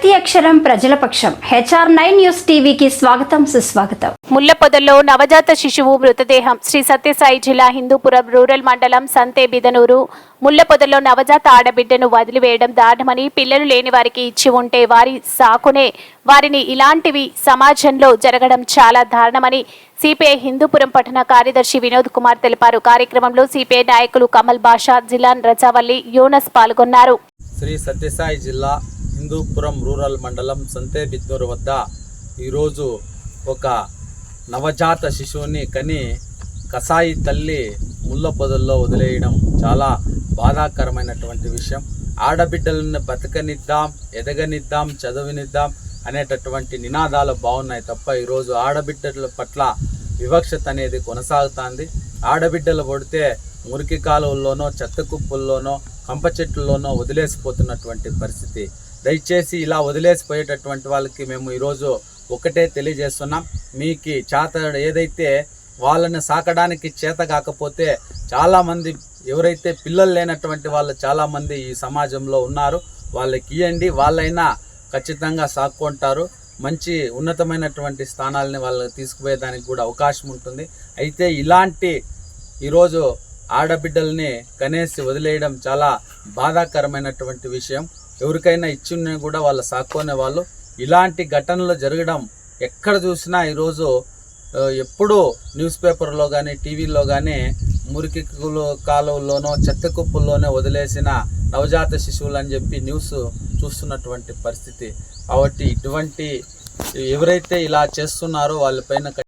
ప్రతి అక్షరం ప్రజల పక్షం. HR9 న్యూస్ టీవీకి స్వాగతం, సుస్వాగతం. ముల్లపొదల్లో నవజాత శిశువు మృతదేహం. శ్రీ సత్యసాయి జిల్లా హిందూపురం రూరల్ మండలం సంతేబిదనూరు ముల్లపొదల్లో నవజాత ఆడబిడ్డను వదిలివేయడం దారుణమని, పిల్లలు లేని వారికి ఇచ్చి ఉంటే వారి సాకునే వారిని ఇలాంటివి సమాజంలో జరగడం చాలా దారుణమని సిపిఐ హిందూపురం పట్టణ కార్యదర్శి వినోద్ కుమార్ తెలిపారు. కార్యక్రమంలో సిపిఐ నాయకులు కమల్ బాషా, జిలాన్ రజావల్లి, యూనస్ పాల్గొన్నారు. శ్రీ సత్యసాయి జిల్లా హిందూపురం రూరల్ మండలం సంతేబిద్నూరు వద్ద ఈరోజు ఒక నవజాత శిశువుని కని కసాయి తల్లి ముళ్ళపొదల్లో వదిలేయడం చాలా బాధాకరమైనటువంటి విషయం. ఆడబిడ్డలను బతకనిద్దాం, ఎదగనిద్దాం, చదువునిద్దాం అనేటటువంటి నినాదాలు బాగున్నాయి తప్ప ఈరోజు ఆడబిడ్డల పట్ల వివక్షత అనేది కొనసాగుతుంది. ఆడబిడ్డలు పడితే మురికి కాలువల్లోనో, చెత్త కుప్పల్లోనో, కంప చెట్లలోనో వదిలేసిపోతున్నటువంటి పరిస్థితి. దయచేసి ఇలా వదిలేసిపోయేటటువంటి వాళ్ళకి మేము ఈరోజు ఒకటే తెలియజేస్తున్నాం. మీకు చేత ఏదైతే వాళ్ళని సాకడానికి చేత కాకపోతే చాలామంది ఎవరైతే పిల్లలు లేనటువంటి వాళ్ళు చాలామంది ఈ సమాజంలో ఉన్నారు, వాళ్ళకి ఇవ్వండి, వాళ్ళైనా ఖచ్చితంగా సాక్కుంటారు. మంచి ఉన్నతమైనటువంటి స్థానాలని వాళ్ళకి తీసుకుపోయేదానికి కూడా అవకాశం ఉంటుంది. అయితే ఇలాంటి ఈరోజు ఆడబిడ్డల్ని కనేసి వదిలేయడం చాలా బాధాకరమైనటువంటి విషయం. ఎవరికైనా ఇచ్చిన కూడా వాళ్ళు సాక్కునే వాళ్ళు. ఇలాంటి ఘటనలు జరగడం ఎక్కడ చూసినా ఈరోజు ఎప్పుడూ న్యూస్ పేపర్లో కానీ, టీవీలో కానీ మురికి కాలువల్లోనో, చెత్త కుప్పల్లోనే వదిలేసిన నవజాత శిశువులు అని చెప్పి న్యూస్ చూస్తున్నటువంటి పరిస్థితి. కాబట్టి ఇటువంటి ఎవరైతే ఇలా చేస్తున్నారో వాళ్ళపైన